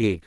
1।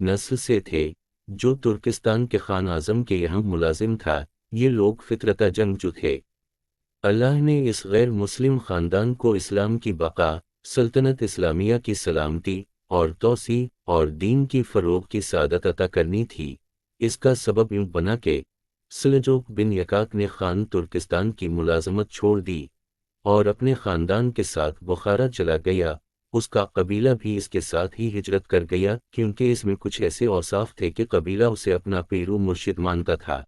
نسل سے تھے جو ترکستان کے خان اعظم کے یہاں ملازم تھا۔ یہ لوگ فطرتہ جنگجو تھے۔ اللہ نے اس غیر مسلم خاندان کو اسلام کی بقا، سلطنت اسلامیہ کی سلامتی اور توسیع اور دین کی فروغ کی سعادت عطا کرنی تھی۔ اس کا سبب یوں بنا کہ سلجوق بن یکاک نے خان ترکستان کی ملازمت چھوڑ دی اور اپنے خاندان کے ساتھ بخارا چلا گیا۔ اس کا قبیلہ بھی اس کے ساتھ ہی ہجرت کر گیا، کیونکہ اس میں کچھ ایسے اوصاف تھے کہ قبیلہ اسے اپنا پیرو مرشد مانتا تھا۔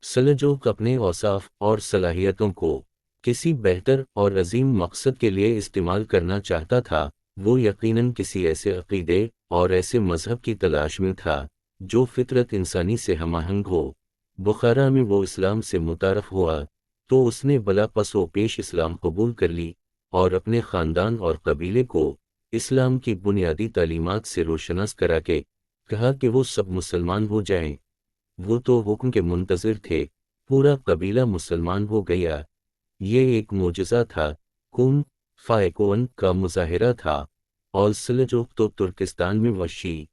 سلجوق اپنے اوصاف اور صلاحیتوں کو کسی بہتر اور عظیم مقصد کے لیے استعمال کرنا چاہتا تھا۔ وہ یقیناً کسی ایسے عقیدے اور ایسے مذہب کی تلاش میں تھا جو فطرت انسانی سے ہم آہنگ ہو۔ بخارا میں وہ اسلام سے متعارف ہوا تو اس نے بلا پس و پیش اسلام قبول کر لی اور اپنے خاندان اور قبیلے کو اسلام کی بنیادی تعلیمات سے روشناس کرا کے کہا کہ وہ سب مسلمان ہو جائیں۔ وہ تو حکم کے منتظر تھے، پورا قبیلہ مسلمان ہو گیا۔ یہ ایک معجزہ تھا، کن فائکون کا مظاہرہ تھا، اور سلجوق تو ترکستان میں وحشی،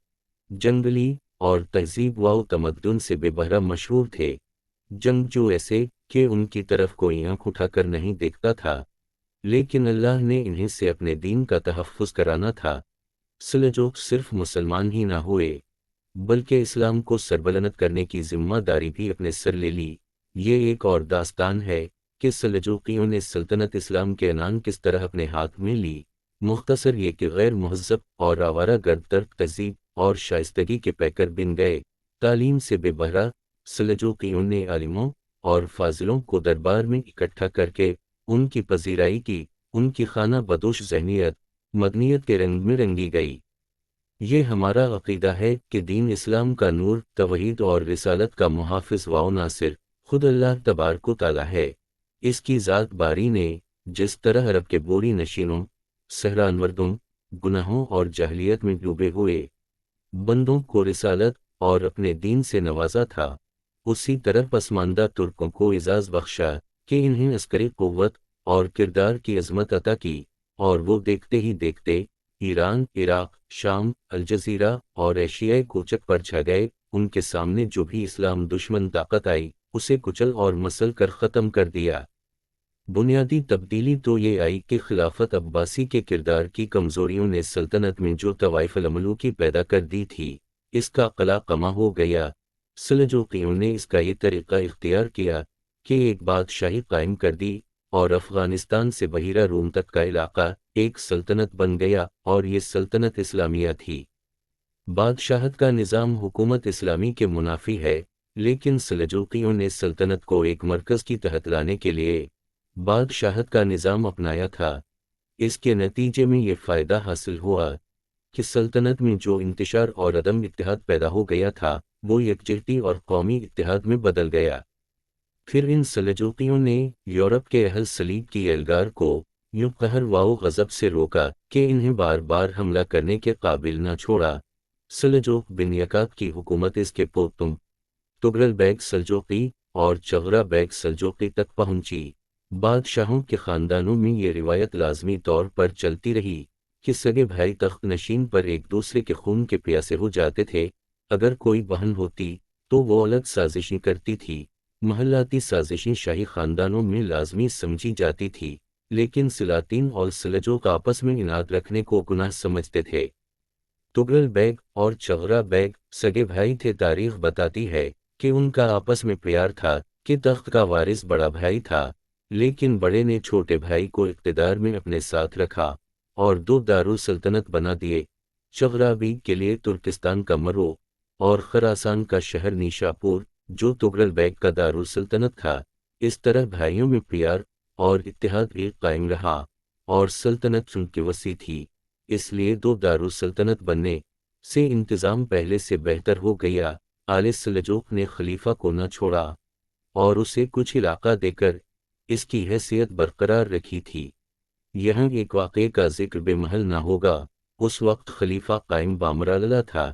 جنگلی اور تہذیب و تمدن سے بے بہرہ مشہور تھے۔ جنگجو ایسے کہ ان کی طرف کوئی آنکھ اٹھا کر نہیں دیکھتا تھا، لیکن اللہ نے انہیں سے اپنے دین کا تحفظ کرانا تھا۔ سلجوق صرف مسلمان ہی نہ ہوئے بلکہ اسلام کو سربلند کرنے کی ذمہ داری بھی اپنے سر لے لی۔ یہ ایک اور داستان ہے کہ سلجوقیوں نے سلطنت اسلام کے عنان کس طرح اپنے ہاتھ میں لی۔ مختصر یہ کہ غیر مہذب اور آوارہ گرد ترک تہذیب اور شائستگی کے پیکر بن گئے۔ تعلیم سے بے بہرہ سلجوقیوں نے عالموں اور فاضلوں کو دربار میں اکٹھا کر کے ان کی پذیرائی کی۔ ان کی خانہ بدوش ذہنیت مدنیت کے رنگ میں رنگی گئی۔ یہ ہمارا عقیدہ ہے کہ دین اسلام کا نور، توحید اور رسالت کا محافظ و ناصر خود اللہ تبارک و تعالی ہے۔ اس کی ذات باری نے جس طرح عرب کے بوری نشینوں، صحرانوردوں، گناہوں اور جاہلیت میں ڈوبے ہوئے بندوں کو رسالت اور اپنے دین سے نوازا تھا، اسی طرح پسماندہ ترکوں کو اعزاز بخشا کہ انہیں عسکری قوت اور کردار کی عظمت عطا کی، اور وہ دیکھتے ہی دیکھتے ایران، عراق، شام، الجزیرہ اور ایشیائے کوچک پر چھا گئے۔ ان کے سامنے جو بھی اسلام دشمن طاقت آئی اسے کچل اور مسل کر ختم کر دیا۔ بنیادی تبدیلی تو یہ آئی کہ خلافت عباسی کے کردار کی کمزوریوں نے سلطنت میں جو طوائف الملوکی پیدا کر دی تھی اس کا قلع قمع ہو گیا۔ سلجوقیوں نے اس کا یہ طریقہ اختیار کیا کہ ایک بادشاہی قائم کر دی اور افغانستان سے بحیرہ روم تک کا علاقہ ایک سلطنت بن گیا، اور یہ سلطنت اسلامیہ تھی۔ بادشاہت کا نظام حکومت اسلامی کے منافی ہے، لیکن سلجوقیوں نے سلطنت کو ایک مرکز کی تحت لانے کے لیے بادشاہت کا نظام اپنایا تھا۔ اس کے نتیجے میں یہ فائدہ حاصل ہوا کہ سلطنت میں جو انتشار اور عدم اتحاد پیدا ہو گیا تھا وہ یکجہتی اور قومی اتحاد میں بدل گیا۔ پھر ان سلجوقیوں نے یورپ کے اہل صلیب کی ایلگار کو یوں قہر و غضب سے روکا کہ انہیں بار بار حملہ کرنے کے قابل نہ چھوڑا۔ سلجوق بن یکاک کی حکومت اس کے پوتم تغرل بیگ سلجوقی اور چغرا بیگ سلجوقی تک پہنچی۔ بادشاہوں کے خاندانوں میں یہ روایت لازمی طور پر چلتی رہی کہ سگے بھائی تخت نشین پر ایک دوسرے کے خون کے پیاسے ہو جاتے تھے۔ اگر کوئی بہن ہوتی تو وہ الگ سازشیں کرتی تھی۔ محلاتی سازشیں شاہی خاندانوں میں لازمی سمجھی جاتی تھی، لیکن سلاطین اور سلجوق آپس میں اناد رکھنے کو گناہ سمجھتے تھے۔ تغرل بیگ اور چغرا بیگ سگے بھائی تھے۔ تاریخ بتاتی ہے کہ ان کا آپس میں پیار تھا کہ تخت کا وارث بڑا بھائی تھا، لیکن بڑے نے چھوٹے بھائی کو اقتدار میں اپنے ساتھ رکھا اور دو دارالسلطنت بنا دیے۔ چغرا بیگ کے لیے ترکستان کا مرو اور خراسان کا شہر نیشاپور جو تغرل بیگ کا دارالسلطنت تھا۔ اس طرح بھائیوں میں پیار اور اتحاد بھی قائم رہا، اور سلطنت چونکہ وسیع تھی اس لیے دو دارالسلطنت بننے سے انتظام پہلے سے بہتر ہو گیا۔ آل سلجوق نے خلیفہ کو نہ چھوڑا اور اسے کچھ علاقہ دے کر اس کی حیثیت برقرار رکھی تھی۔ یہاں ایک واقعے کا ذکر بے محل نہ ہوگا۔ اس وقت خلیفہ قائم بامراللہ تھا۔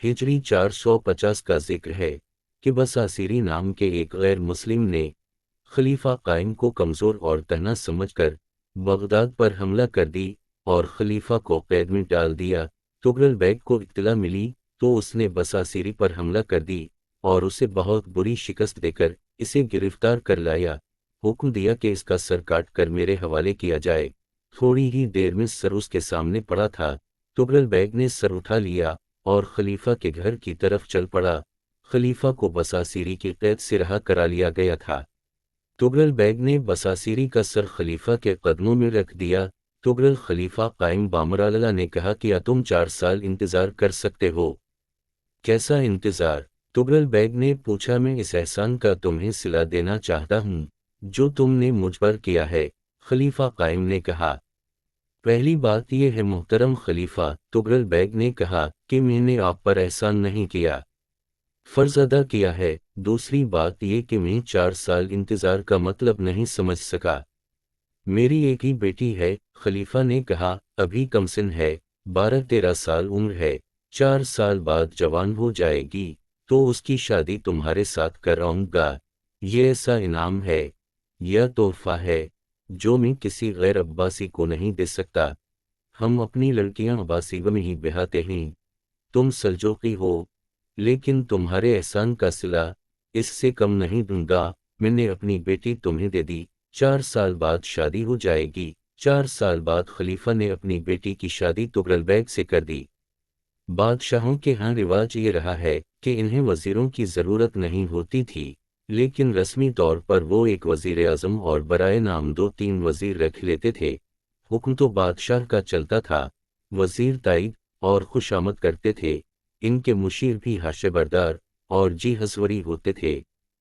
ہجری 450 کا ذکر ہے کہ بصاصیری نام کے ایک غیر مسلم نے خلیفہ قائم کو کمزور اور تنہا سمجھ کر بغداد پر حملہ کر دی اور خلیفہ کو قید میں ڈال دیا۔ تغرل بیگ کو اطلاع ملی تو اس نے بصاصیری پر حملہ کر دی اور اسے بہت بری شکست دے کر اسے گرفتار کر لایا۔ حکم دیا کہ اس کا سر کاٹ کر میرے حوالے کیا جائے۔ تھوڑی ہی دیر میں سر اس کے سامنے پڑا تھا۔ تغرل بیگ نے سر اٹھا لیا اور خلیفہ کے گھر کی طرف چل پڑا۔ خلیفہ کو بصاصیری کی قید سے رہا کرا لیا گیا تھا۔ تغرل بیگ نے بصاصیری کا سر خلیفہ کے قدموں میں رکھ دیا۔ تغرل خلیفہ قائم بامراللہ نے کہا کیا تم 4 سال انتظار کر سکتے ہو؟ کیسا انتظار؟ تغرل بیگ نے پوچھا، میں اس احسان کا تمہیں صلہ دینا چاہتا ہوں جو تم نے مجھ پر کیا ہے۔ خلیفہ قائم نے کہا، پہلی بات یہ ہے محترم خلیفہ، تغرل بیگ نے کہا، کہ میں نے آپ پر احسان نہیں کیا، فرض ادا کیا ہے۔ دوسری بات یہ کہ میں 4 سال انتظار کا مطلب نہیں سمجھ سکا۔ میری ایک ہی بیٹی ہے۔ خلیفہ نے کہا، ابھی کم سن ہے، 12-13 سال عمر ہے، 4 سال بعد جوان ہو جائے گی تو اس کی شادی تمہارے ساتھ کراؤں گا۔ یہ ایسا انعام ہے یا تحفہ ہے جو میں کسی غیر عباسی کو نہیں دے سکتا۔ ہم اپنی لڑکیاں عباسی میں ہی بہاتے ہیں، تم سلجوقی ہو، لیکن تمہارے احسان کا صلہ اس سے کم نہیں دوں گا۔ میں نے اپنی بیٹی تمہیں دے دی، 4 سال بعد شادی ہو جائے گی۔ 4 سال بعد خلیفہ نے اپنی بیٹی کی شادی تغرل بیگ سے کر دی۔ بادشاہوں کے ہاں رواج یہ رہا ہے کہ انہیں وزیروں کی ضرورت نہیں ہوتی تھی، لیکن رسمی طور پر وہ ایک وزیر اعظم اور برائے نام 2-3 وزیر رکھ لیتے تھے۔ حکم تو بادشاہ کا چلتا تھا، وزیر تائید اور خوشامد کرتے تھے، ان کے مشیر بھی حاشیہ بردار اور جی حضوری ہوتے تھے۔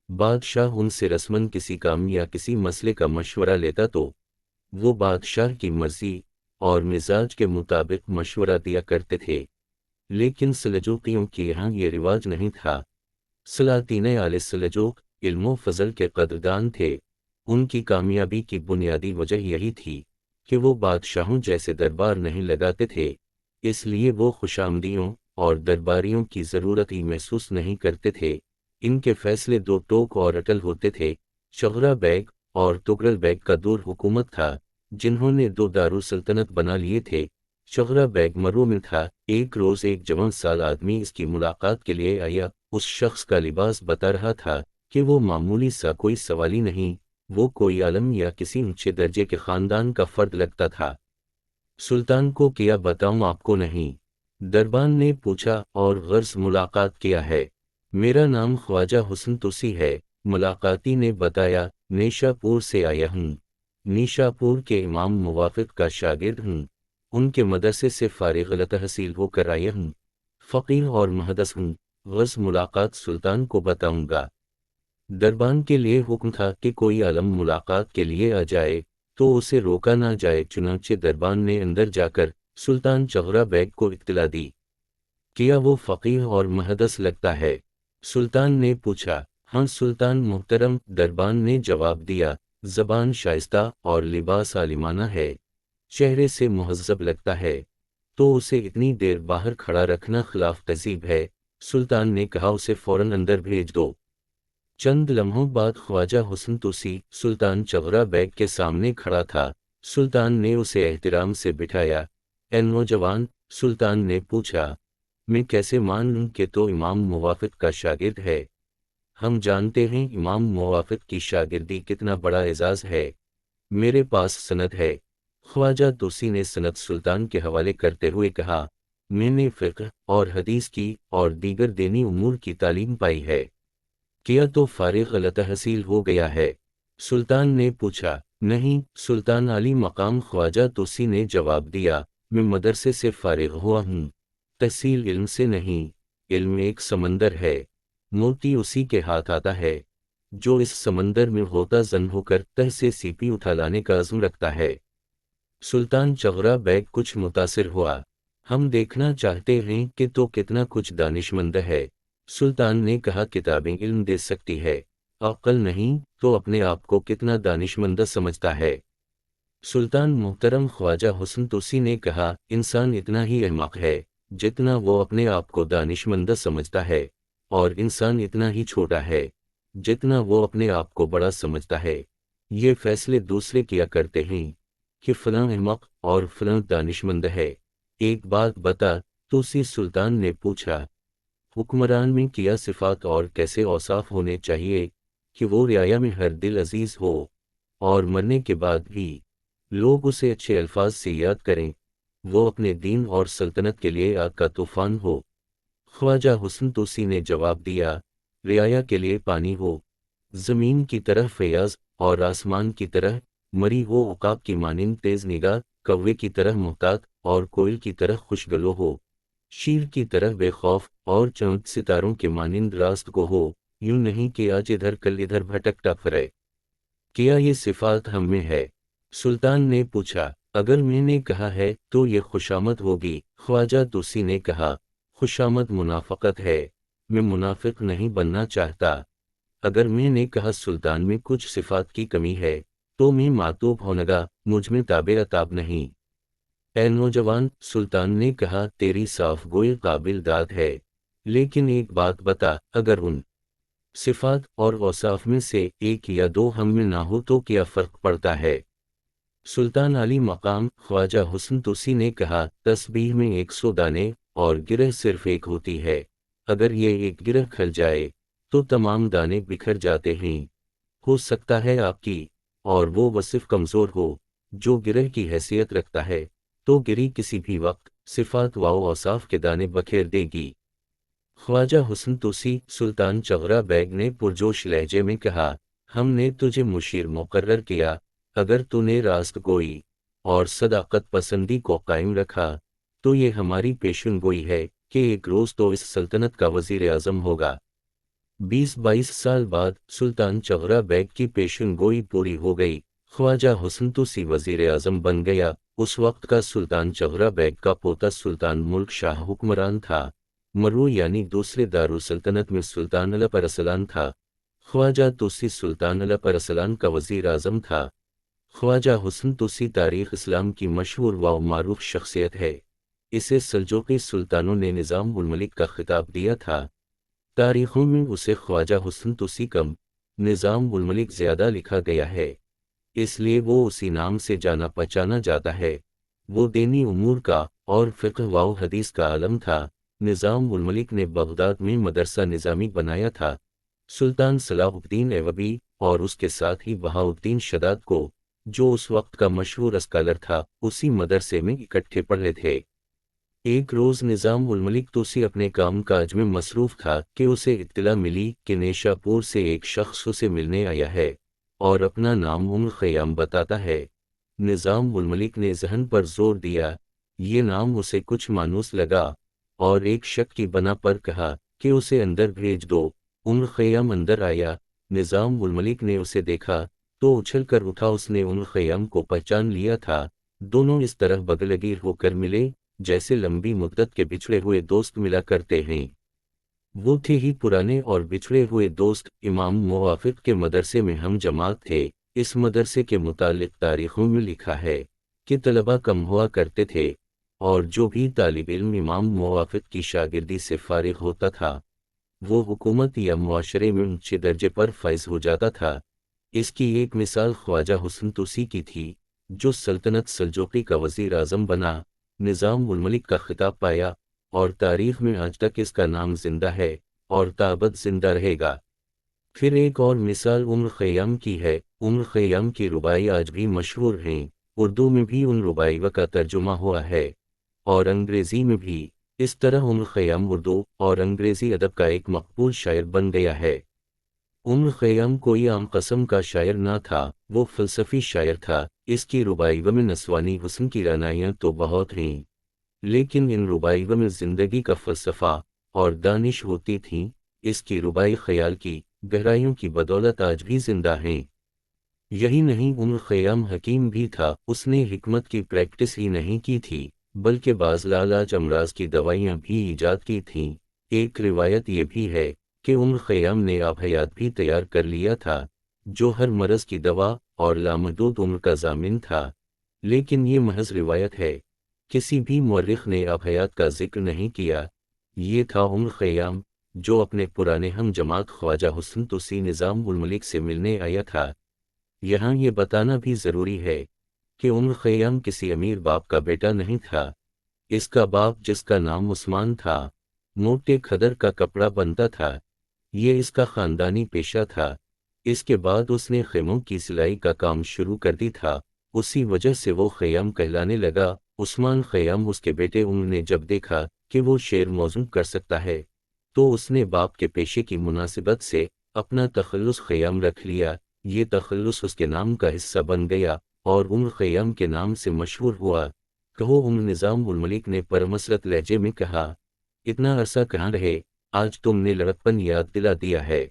بادشاہ ان سے رسماً کسی کام یا کسی مسئلے کا مشورہ لیتا تو وہ بادشاہ کی مرضی اور مزاج کے مطابق مشورہ دیا کرتے تھے، لیکن سلجوقیوں کے یہاں یہ رواج نہیں تھا۔ سلاطین آل سلجوق علم و فضل کے قدردان تھے۔ ان کی کامیابی کی بنیادی وجہ یہی تھی کہ وہ بادشاہوں جیسے دربار نہیں لگاتے تھے، اس لیے وہ خوشامدیوں اور درباریوں کی ضرورت ہی محسوس نہیں کرتے تھے۔ ان کے فیصلے 2 ٹوک اور اٹل ہوتے تھے۔ شغرا بیگ اور تغرل بیگ کا دور حکومت تھا، جنہوں نے 2 دارالسلطنت بنا لیے تھے۔ شغرا بیگ مرو میں تھا۔ ایک روز ایک جوان سال آدمی اس کی ملاقات کے لیے آیا۔ اس شخص کا لباس بتا رہا تھا کہ وہ معمولی سا کوئی سوالی نہیں، وہ کوئی عالم یا کسی اونچے درجے کے خاندان کا فرد لگتا تھا۔ سلطان کو کیا بتاؤں آپ کو نہیں؟ دربان نے پوچھا، اور غرض ملاقات کیا ہے؟ میرا نام خواجہ حسن توسی ہے، ملاقاتی نے بتایا، نیشا پور سے آیا ہوں، نیشا پور کے امام موافق کا شاگرد ہوں، ان کے مدرسے سے فارغ التحصیل ہو کر آیا ہوں، فقیہ اور محدث ہوں، غرض ملاقات سلطان کو بتاؤں گا۔ دربان کے لیے حکم تھا کہ کوئی عالم ملاقات کے لیے آ جائے تو اسے روکا نہ جائے، چنانچہ دربان نے اندر جا کر سلطان چغرا بیگ کو اطلاع دی۔ کیا وہ فقیہ اور محدث لگتا ہے؟ سلطان نے پوچھا۔ ہاں سلطان محترم، دربان نے جواب دیا، زبان شائستہ اور لباس عالمانہ ہے، چہرے سے مہذب لگتا ہے، تو اسے اتنی دیر باہر کھڑا رکھنا خلاف تہذیب ہے۔ سلطان نے کہا، اسے فوراً اندر بھیج دو۔ چند لمحوں بعد خواجہ حسن توسی سلطان چغرا بیگ کے سامنے کھڑا تھا۔ سلطان نے اسے احترام سے بٹھایا۔ اے نوجوان، سلطان نے پوچھا، میں کیسے مان لوں کہ تو امام موافق کا شاگرد ہے؟ ہم جانتے ہیں امام موافق کی شاگردی کتنا بڑا اعزاز ہے، میرے پاس سند ہے۔ خواجہ توسی نے سند سلطان کے حوالے کرتے ہوئے کہا، میں نے فقہ اور حدیث کی اور دیگر دینی امور کی تعلیم پائی ہے۔ کیا تو فارغ التحصیل ہو گیا ہے؟ سلطان نے پوچھا۔ نہیں، سلطان علی مقام خواجہ توسی نے جواب دیا، میں مدرسے سے فارغ ہوا ہوں، تحصیل علم سے نہیں۔ علم ایک سمندر ہے، موتی اسی کے ہاتھ آتا ہے جو اس سمندر میں غوطہ زن ہو کر تہ سے سیپی اٹھا لانے کا عزم رکھتا ہے۔ سلطان چغرا بیگ کچھ متاثر ہوا۔ ہم دیکھنا چاہتے ہیں کہ تو کتنا کچھ دانشمند ہے۔ سلطان نے کہا، کتابیں علم دے سکتی ہے، عقل نہیں، تو اپنے آپ کو کتنا دانشمند سمجھتا ہے؟ سلطان محترم، خواجہ حسن توسی نے کہا، انسان اتنا ہی احمق ہے جتنا وہ اپنے آپ کو دانشمند سمجھتا ہے، اور انسان اتنا ہی چھوٹا ہے جتنا وہ اپنے آپ کو بڑا سمجھتا ہے۔ یہ فیصلے دوسرے کیا کرتے ہیں کہ فلاں احمق اور فلاں دانشمند ہے۔ ایک بات بتا، توسی سلطان نے پوچھا، حکمران میں کیا صفات اور کیسے اوصاف ہونے چاہیے کہ وہ رعایا میں ہر دل عزیز ہو اور مرنے کے بعد بھی لوگ اسے اچھے الفاظ سے یاد کریں، وہ اپنے دین اور سلطنت کے لیے آگ کا طوفان ہو۔ خواجہ حسن توسی نے جواب دیا، رعایا کے لیے پانی ہو، زمین کی طرح فیاض اور آسمان کی طرح مری ہو، عقاب کی مانند تیز نگاہ، کوے کی طرح محتاط اور کوئل کی طرح خوشگلو ہو، شیر کی طرح بے خوف اور چاند ستاروں کے مانند راست کو ہو، یوں نہیں کہ آج ادھر کل ادھر بھٹکتا پھرے۔ کیا یہ صفات ہم میں ہے؟ سلطان نے پوچھا۔ اگر میں نے کہا ہے تو یہ خوشامد ہوگی، خواجہ توسی نے کہا۔ خوشامد منافقت ہے، میں منافق نہیں بننا چاہتا۔ اگر میں نے کہا سلطان میں کچھ صفات کی کمی ہے تو میں معتوب ہونگا، مجھ میں تاب اتاب نہیں۔ اے نوجوان، سلطان نے کہا، تیری صاف گوئی قابل داد ہے، لیکن ایک بات بتا، اگر ان صفات اور اوصاف میں سے ایک یا دو ہم میں نہ ہو تو کیا فرق پڑتا ہے؟ سلطان علی مقام خواجہ حسن توسی نے کہا، تسبیح میں 100 دانے اور گرہ صرف ایک ہوتی ہے، اگر یہ ایک گرہ کھل جائے تو تمام دانے بکھر جاتے ہیں۔ ہو سکتا ہے آپ کی اور وہ وصف کمزور ہو جو گرہ کی حیثیت رکھتا ہے، تو گری کسی بھی وقت صفات و اوصاف کے دانے بکھیر دے گی۔ خواجہ حسن توسی سلطان چغرا بیگ نے پرجوش لہجے میں کہا، ہم نے تجھے مشیر مقرر کیا، اگر تو نے راست گوئی اور صداقت پسندی کو قائم رکھا تو یہ ہماری پیشن گوئی ہے کہ ایک روز تو اس سلطنت کا وزیر اعظم ہوگا۔ 22 سال بعد سلطان چغرا بیگ کی پیشن گوئی پوری ہو گئی، خواجہ حسن توسی وزیر اعظم بن گیا۔ اس وقت کا سلطان چغرا بیگ کا پوتا سلطان ملک شاہ حکمران تھا، مرو یعنی دوسرے دارالسلطنت میں سلطان الپ ارسلان تھا۔ خواجہ توسی سلطان الپ ارسلان کا وزیر اعظم تھا۔ خواجہ حسن توسی تاریخ اسلام کی مشہور و معروف شخصیت ہے، اسے سلجوقی سلطانوں نے نظام الملک کا خطاب دیا تھا۔ تاریخوں میں اسے خواجہ حسن توسی کم، نظام الملک زیادہ لکھا گیا ہے، اس لیے وہ اسی نام سے جانا پہچانا جاتا ہے۔ وہ دینی امور کا اور فقہ و حدیث کا عالم تھا۔ نظام الملک نے بغداد میں مدرسہ نظامی بنایا تھا۔ سلطان صلاح الدین ایوبی اور اس کے ساتھ ہی بہاؤالدین شداد کو، جو اس وقت کا مشہور اسکالر تھا، اسی مدرسے میں اکٹھے پڑھے تھے۔ ایک روز نظام الملک توسی اپنے کام کاج میں مصروف تھا کہ اسے اطلاع ملی کہ نیشا پور سے ایک شخص اسے ملنے آیا ہے اور اپنا نام خیام بتاتا ہے۔ نظام الملک نے ذہن پر زور دیا، یہ نام اسے کچھ مانوس لگا اور ایک شک کی بنا پر کہا کہ اسے اندر بھیج دو۔ خیام اندر آیا، نظام الملک نے اسے دیکھا تو اچھل کر اٹھا، اس نے خیام کو پہچان لیا تھا۔ دونوں اس طرح بغلگیر ہو کر ملے جیسے لمبی مدت کے بچھڑے ہوئے دوست ملا کرتے ہیں۔ وہ تھے ہی پرانے اور بچھڑے ہوئے دوست، امام موافق کے مدرسے میں ہم جماعت تھے۔ اس مدرسے کے متعلق تاریخوں میں لکھا ہے کہ طلبہ کم ہوا کرتے تھے اور جو بھی طالب علم امام موافق کی شاگردی سے فارغ ہوتا تھا وہ حکومت یا معاشرے میں اونچے درجے پر فائز ہو جاتا تھا۔ اس کی ایک مثال خواجہ حسن توسی کی تھی، جو سلطنت سلجوقی کا وزیر اعظم بنا، نظام الملک کا خطاب پایا اور تاریخ میں آج تک اس کا نام زندہ ہے اور تابد زندہ رہے گا۔ پھر ایک اور مثال خیام کی ہے۔ خیام کی ربائی آج بھی مشہور ہیں، اردو میں بھی ان ربائی کا ترجمہ ہوا ہے اور انگریزی میں بھی۔ اس طرح خیام اردو اور انگریزی ادب کا ایک مقبول شاعر بن گیا ہے۔ خیام کوئی عام قسم کا شاعر نہ تھا، وہ فلسفی شاعر تھا۔ اس کی رباعیوں میں نسوانی حسن کی رعنائیاں تو بہت ہیں، لیکن ان رباعیوں میں زندگی کا فلسفہ اور دانش ہوتی تھیں۔ اس کی رباعی خیال کی گہرائیوں کی بدولت آج بھی زندہ ہیں۔ یہی نہیں، خیام حکیم بھی تھا، اس نے حکمت کی پریکٹس ہی نہیں کی تھی بلکہ بعض لاعلاج امراض کی دوائیاں بھی ایجاد کی تھیں۔ ایک روایت یہ بھی ہے کہ خیام نے آب حیات بھی تیار کر لیا تھا جو ہر مرض کی دوا اور لامحدود عمر کا ضامن تھا، لیکن یہ محض روایت ہے، کسی بھی مورخ نے آب حیات کا ذکر نہیں کیا۔ یہ تھا خیام جو اپنے پرانے ہم جماعت خواجہ حسن توسی نظام الملک سے ملنے آیا تھا۔ یہاں یہ بتانا بھی ضروری ہے کہ خیام کسی امیر باپ کا بیٹا نہیں تھا۔ اس کا باپ، جس کا نام عثمان تھا، موٹے خدر کا کپڑا بنتا تھا، یہ اس کا خاندانی پیشہ تھا۔ اس کے بعد اس نے خیموں کی سلائی کا کام شروع کر دی تھا، اسی وجہ سے وہ خیام کہلانے لگا۔ عثمان خیام اس کے بیٹے عمر نے جب دیکھا کہ وہ شعر موزوں کر سکتا ہے تو اس نے باپ کے پیشے کی مناسبت سے اپنا تخلص خیام رکھ لیا۔ یہ تخلص اس کے نام کا حصہ بن گیا اور عمر خیام کے نام سے مشہور ہوا۔ کہو عمر نظام الملک نے پرمسرت لہجے میں کہا، اتنا عرصہ کہاں رہے، آج تم نے لڑکپن یاد دلا دیا ہے۔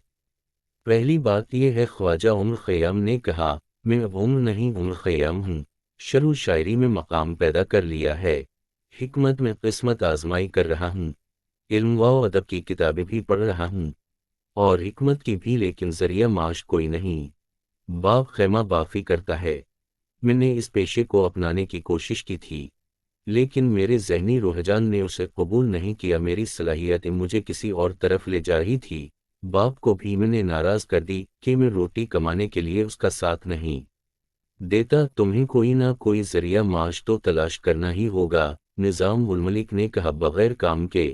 پہلی بات یہ ہے، خواجہ عمر خیام نے کہا، میں اب عمر نہیں عمر خیام ہوں۔ شعر و شاعری میں مقام پیدا کر لیا ہے، حکمت میں قسمت آزمائی کر رہا ہوں، علم و ادب کی کتابیں بھی پڑھ رہا ہوں اور حکمت کی بھی، لیکن ذریعہ معاش کوئی نہیں۔ باپ خیمہ بافی کرتا ہے۔ میں نے اس پیشے کو اپنانے کی کوشش کی تھی لیکن میرے ذہنی رجحان نے اسے قبول نہیں کیا، میری صلاحیتیں مجھے کسی اور طرف لے جا رہی تھی۔ باپ کو بھی میں نے ناراض کر دی کہ میں روٹی کمانے کے لیے اس کا ساتھ نہیں دیتا، تمہیں کوئی نہ کوئی ذریعہ معاش تو تلاش کرنا ہی ہوگا۔ نظام الملک نے کہا، بغیر کام کے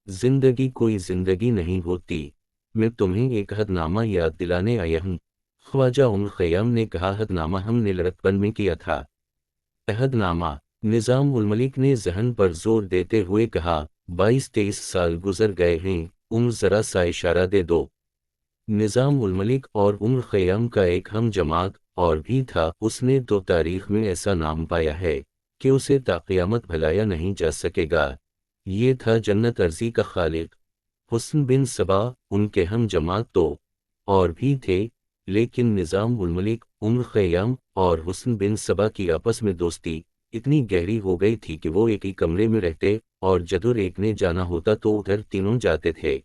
زندگی کوئی زندگی نہیں ہوتی، میں تمہیں ایک عہد نامہ یاد دلانے آیا ہوں۔ خواجہ عمر خیام نے کہا، عہد نامہ ہم نے لڑکپن میں کیا تھا۔ عہد نامہ؟ نظام الملک نے ذہن پر زور دیتے ہوئے کہا، 22-23 سال گزر گئے ہیں، عمر ذرا سا اشارہ دے دو۔ نظام الملک اور عمر خیام کا ایک ہم جماعت اور بھی تھا، اس نے تو تاریخ میں ایسا نام پایا ہے کہ اسے تا قیامت بھلایا نہیں جا سکے گا۔ یہ تھا جنت ارضی کا خالق حسن بن صبا۔ ان کے ہم جماعت تو اور بھی تھے، لیکن نظام الملک، عمر خیام اور حسن بن صبا کی آپس میں دوستی اتنی گہری ہو گئی تھی کہ وہ ایک ہی کمرے میں رہتے اور جدھر ایک نے جانا ہوتا تو ادھر تینوں جاتے تھے۔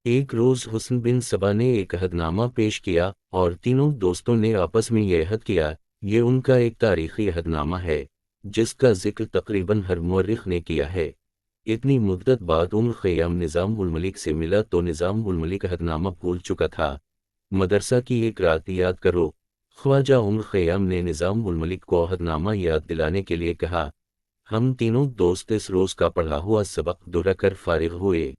ایک روز حسن بن صبا نے ایک عہد نامہ پیش کیا اور تینوں دوستوں نے آپس میں یہ عہد کیا۔ یہ ان کا ایک تاریخی عہد نامہ ہے جس کا ذکر تقریباً ہر مورخ نے کیا ہے۔ اتنی مدت بعد عمر خیام نظام الملک سے ملا تو نظام الملک عہد نامہ بھول چکا تھا۔ مدرسہ کی ایک رات یاد کرو۔ خواجہ عمر خیام نے نظام الملک کو عہد نامہ یاد دلانے کے لیے کہا۔ ہم تینوں دوست اس روز کا پڑھا ہوا سبق دہرا کر فارغ ہوئے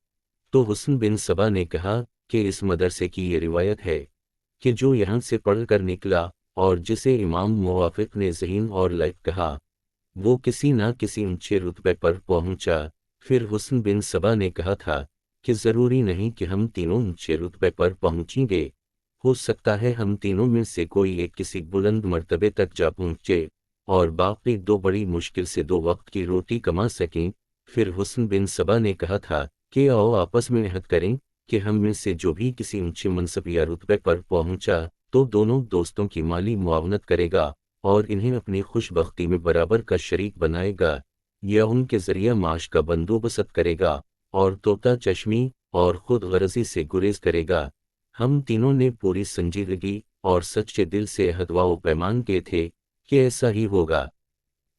تو حسن بن صبا نے کہا کہ اس مدرسے کی یہ روایت ہے کہ جو یہاں سے پڑھ کر نکلا اور جسے امام موافق نے ذہین اور لائق کہا، وہ کسی نہ کسی اونچے رتبے پر پہنچا۔ پھر حسن بن صبا نے کہا تھا کہ ضروری نہیں کہ ہم تینوں اونچے رتبے پر پہنچیں گے، ہو سکتا ہے ہم تینوں میں سے کوئی ایک کسی بلند مرتبے تک جا پہنچے اور باقی دو بڑی مشکل سے 2 وقت کی روٹی کما سکیں۔ پھر حسن بن صبا نے کہا تھا کہ آؤ آپس میں عہد کریں کہ ہم میں سے جو بھی کسی اونچے منصب یا رتبے پر پہنچا تو دونوں دوستوں کی مالی معاونت کرے گا اور انہیں اپنی خوش بختی میں برابر کا شریک بنائے گا یا ان کے ذریعہ معاش کا بندوبست کرے گا اور طوطا چشمی اور خود غرضی سے گریز کرے گا۔ ہم تینوں نے پوری سنجیدگی اور سچے دل سے عہد و پیمان کیے تھے کہ ایسا ہی ہوگا۔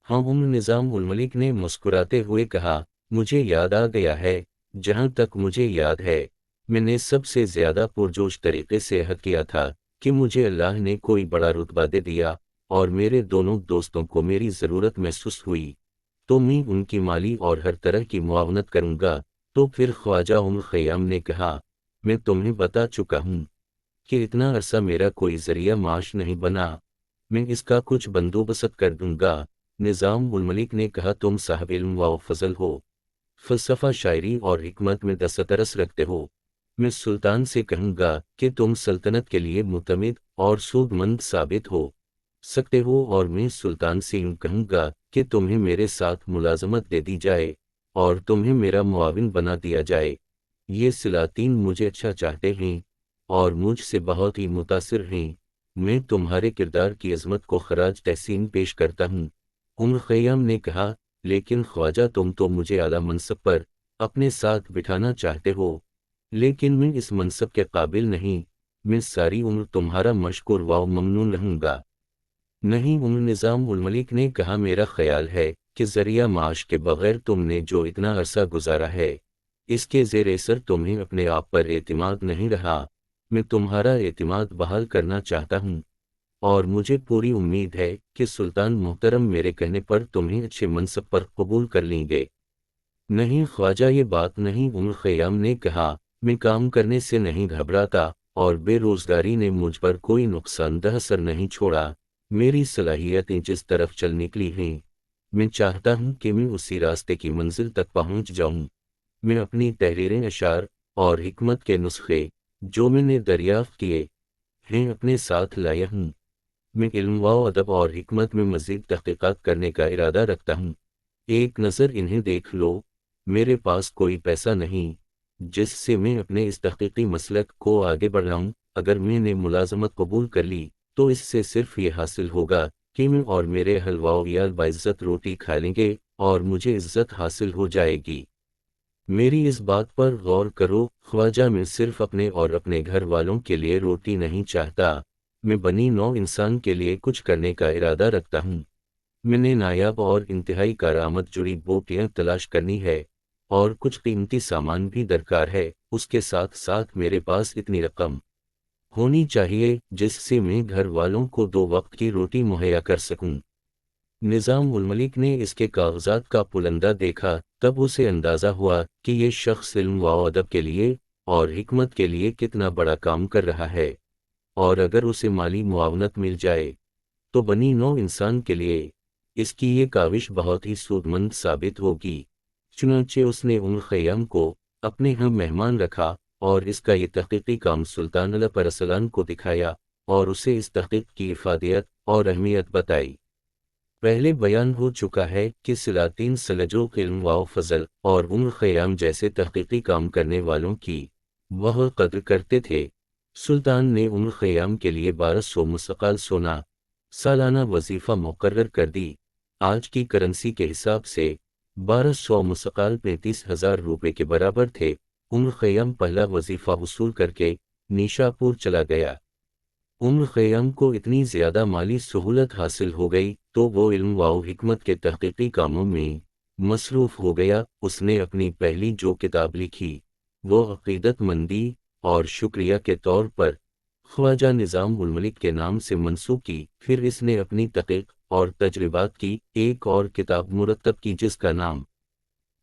ہاں، نظام الملک نے مسکراتے ہوئے کہا، مجھے یاد آ گیا ہے، جہاں تک مجھے یاد ہے میں نے سب سے زیادہ پرجوش طریقے سے عہد کیا تھا کہ مجھے اللہ نے کوئی بڑا رتبہ دے دیا اور میرے دونوں دوستوں کو میری ضرورت محسوس ہوئی تو میں ان کی مالی اور ہر طرح کی معاونت کروں گا۔ تو پھر خواجہ عمر خیام نے کہا، میں تمہیں بتا چکا ہوں کہ اتنا عرصہ میرا کوئی ذریعہ معاش نہیں بنا، میں اس کا کچھ بندوبست کر دوں گا۔ نظام الملک نے کہا، تم صاحب علم و فضل ہو، فلسفہ، شاعری اور حکمت میں دسترس رکھتے ہو، میں سلطان سے کہوں گا کہ تم سلطنت کے لیے معتمد اور سود مند ثابت ہو سکتے ہو، اور میں سلطان سے یوں کہوں گا کہ تمہیں میرے ساتھ ملازمت دے دی جائے اور تمہیں میرا معاون بنا دیا جائے۔ یہ سلاطین مجھے اچھا چاہتے ہیں اور مجھ سے بہت ہی متاثر ہیں، میں تمہارے کردار کی عظمت کو خراج تحسین پیش کرتا ہوں۔ عمر خیام نے کہا، لیکن خواجہ تم تو مجھے اعلیٰ منصب پر اپنے ساتھ بٹھانا چاہتے ہو، لیکن میں اس منصب کے قابل نہیں، میں ساری عمر تمہارا مشکور و ممنون رہوں گا۔ نہیں، نظام الملک نے کہا، میرا خیال ہے کہ ذریعہ معاش کے بغیر تم نے جو اتنا عرصہ گزارا ہے اس کے زیر اثر تمہیں اپنے آپ پر اعتماد نہیں رہا، میں تمہارا اعتماد بحال کرنا چاہتا ہوں اور مجھے پوری امید ہے کہ سلطان محترم میرے کہنے پر تمہیں اچھے منصب پر قبول کر لیں گے۔ نہیں خواجہ یہ بات نہیں، خیام نے کہا، میں کام کرنے سے نہیں گھبراتا اور بے روزگاری نے مجھ پر کوئی نقصان دہ اثر نہیں چھوڑا۔ میری صلاحیتیں جس طرف چل نکلی ہیں، میں چاہتا ہوں کہ میں اسی راستے کی منزل تک پہنچ جاؤں۔ میں اپنی تحریریں، اشعار اور حکمت کے نسخے جو میں نے دریافت کیے ہیں اپنے ساتھ لایا ہوں۔ میں علم و ادب اور حکمت میں مزید تحقیقات کرنے کا ارادہ رکھتا ہوں۔ ایک نظر انہیں دیکھ لو، میرے پاس کوئی پیسہ نہیں جس سے میں اپنے اس تحقیقی مسلک کو آگے بڑھاؤں۔ اگر میں نے ملازمت قبول کر لی تو اس سے صرف یہ حاصل ہوگا کہ میں اور میرے اہل و عیال باعزت روٹی کھا لیں گے اور مجھے عزت حاصل ہو جائے گی۔ میری اس بات پر غور کرو خواجہ، میں صرف اپنے اور اپنے گھر والوں کے لیے روٹی نہیں چاہتا، میں بنی نوع انسان کے لیے کچھ کرنے کا ارادہ رکھتا ہوں۔ میں نے نایاب اور انتہائی کارآمد جڑی بوٹیاں تلاش کرنی ہے اور کچھ قیمتی سامان بھی درکار ہے۔ اس کے ساتھ ساتھ میرے پاس اتنی رقم ہونی چاہیے جس سے میں گھر والوں کو 2 وقت کی روٹی مہیا کر سکوں۔ نظام الملک نے اس کے کاغذات کا پلندہ دیکھا، تب اسے اندازہ ہوا کہ یہ شخص علم و ادب کے لیے اور حکمت کے لیے کتنا بڑا کام کر رہا ہے، اور اگر اسے مالی معاونت مل جائے تو بنی نوع انسان کے لیے اس کی یہ کاوش بہت ہی سود مند ثابت ہوگی۔ چنانچہ اس نے خیام کو اپنے ہاں مہمان رکھا اور اس کا یہ تحقیقی کام سلطان الپ ارسلان کو دکھایا اور اسے اس تحقیق کی افادیت اور اہمیت بتائی۔ پہلے بیان ہو چکا ہے کہ سلاطین سلجوق علم و فضل اور خیام جیسے تحقیقی کام کرنے والوں کی وہ قدر کرتے تھے۔ سلطان نے خیام کے لیے 1200 مسقال سونا سالانہ وظیفہ مقرر کر دی۔ آج کی کرنسی کے حساب سے 1200 مسقال 35,000 روپے کے برابر تھے۔ خیام پہلا وظیفہ وصول کر کے نیشاپور چلا گیا۔ خیام کو اتنی زیادہ مالی سہولت حاصل ہو گئی تو وہ علم و حکمت کے تحقیقی کاموں میں مصروف ہو گیا۔ اس نے اپنی پہلی جو کتاب لکھی وہ عقیدت مندی اور شکریہ کے طور پر خواجہ نظام الملک کے نام سے منسوب کی۔ پھر اس نے اپنی تحقیق اور تجربات کی ایک اور کتاب مرتب کی جس کا نام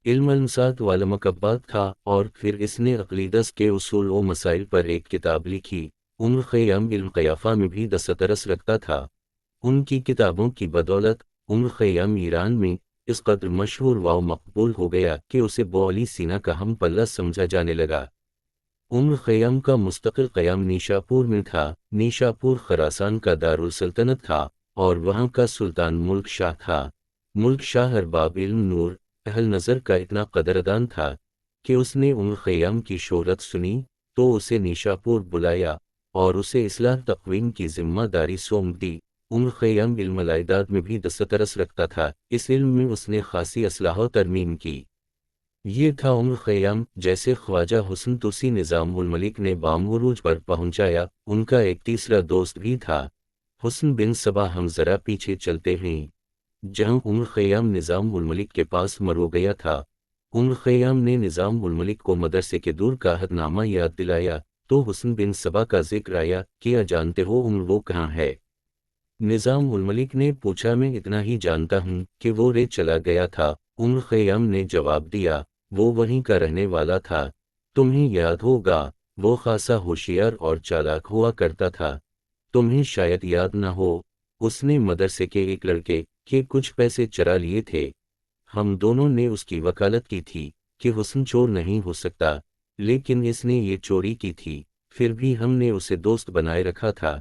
علم المسات والمکبات تھا، اور پھر اس نے عقیدت کے اصول و مسائل پر ایک کتاب لکھی۔ خیام علم قیافہ میں بھی دسترس رکھتا تھا۔ ان کی کتابوں کی بدولت خیام ایران میں اس قدر مشہور و مقبول ہو گیا کہ اسے بولی سینا کا ہم پلہ سمجھا جانے لگا۔ خیام کا مستقل قیام نیشاپور میں تھا۔ نیشاپور خراسان کا دارالسلطنت تھا اور وہاں کا سلطان ملک شاہ تھا۔ ملک شاہ ارباب علم نور اہل نظر کا اتنا قدردان تھا کہ اس نے خیام کی شہرت سنی تو اسے نیشاپور بلایا اور اسے اصلاح تقویم کی ذمہ داری سونپ دی۔ خیام علم العداد میں بھی دسترس رکھتا تھا۔ اس علم میں اس نے خاصی اصلاح و ترمیم کی۔ یہ تھا خیام جیسے خواجہ حسن توسی نظام الملک نے بامعروج پر پہنچایا۔ ان کا ایک تیسرا دوست بھی تھا، حسن بن صبا۔ ہم ذرا پیچھے چلتے ہیں۔ جہاں خیام نظام الملک کے پاس مرو گیا تھا، خیام نے نظام الملک کو مدرسے کے دور کا عہد نامہ یاد دلایا تو حسن بن صبا کا ذکر آیا۔ کیا جانتے ہو وہ کہاں ہے؟ نظام الملک نے پوچھا۔ میں اتنا ہی جانتا ہوں کہ وہ رے چلا گیا تھا۔ خیام نے جواب دیا، وہ وہیں کا رہنے والا تھا۔ تمہیں یاد ہوگا وہ خاصا ہوشیار اور چالاک ہوا کرتا تھا۔ تمہیں شاید یاد نہ ہو، اس نے مدرسے کے ایک لڑکے کے کچھ پیسے چرا لیے تھے۔ ہم دونوں نے اس کی وکالت کی تھی کہ حسن چور نہیں ہو سکتا، لیکن اس نے یہ چوری کی تھی، پھر بھی ہم نے اسے دوست بنائے رکھا تھا۔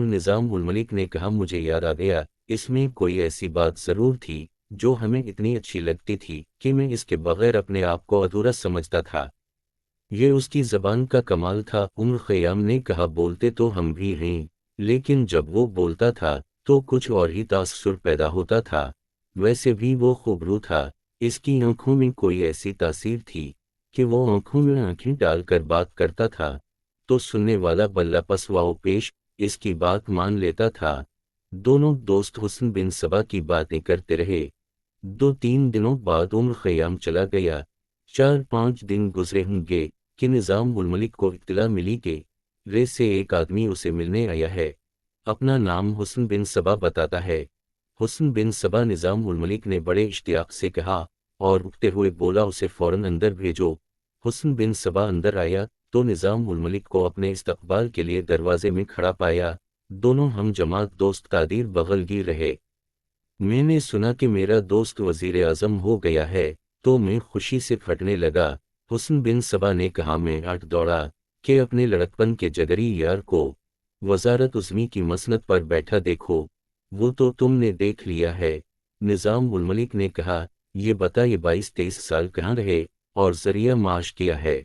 نظام الملک نے کہا، مجھے یاد آ گیا، اس میں کوئی ایسی بات ضرور تھی جو ہمیں اتنی اچھی لگتی تھی کہ میں اس کے بغیر اپنے آپ کو ادھورا سمجھتا تھا۔ یہ اس کی زبان کا کمال تھا۔ خیام نے کہا، بولتے تو ہم بھی ہیں، لیکن جب وہ بولتا تھا تو کچھ اور ہی تاثر پیدا ہوتا تھا۔ ویسے بھی وہ خوبرو تھا، اس کی آنکھوں میں کوئی ایسی تاثیر تھی کہ وہ آنکھوں میں آنکھیں ڈال کر بات کرتا تھا تو سننے والا بلّا پسواؤ پیش اس کی بات مان لیتا تھا۔ دونوں دوست حسن بن صبا کی باتیں کرتے رہے۔ 2-3 دنوں بعد خیام چلا گیا۔ 4-5 دن گزرے ہوں گے کہ نظام الملک کو اطلاع ملی کہ رے سے ایک آدمی اسے ملنے آیا ہے۔ اپنا نام حسن بن صبا بتاتا ہے۔ حسن بن صبا، نظام الملک نے بڑے اشتیاق سے کہا، اور اٹھتے ہوئے بولا اسے فوراً اندر بھیجو۔ حسن بن صبا اندر آیا تو نظام الملک کو اپنے استقبال کے لیے دروازے میں کھڑا پایا۔ دونوں ہم جماعت دوست قادر بغل گیر رہے۔ میں نے سنا کہ میرا دوست وزیر اعظم ہو گیا ہے تو میں خوشی سے پھٹنے لگا۔ حسن بن صبا نے کہا، میں اٹھ دوڑا کہ اپنے لڑکپن کے جگری یار کو وزارت عظمی کی مسند پر بیٹھا دیکھو، وہ تو تم نے دیکھ لیا ہے۔ نظام الملک نے کہا، یہ بتا یہ 22-23 سال کہاں رہے اور ذریعہ معاش کیا ہے؟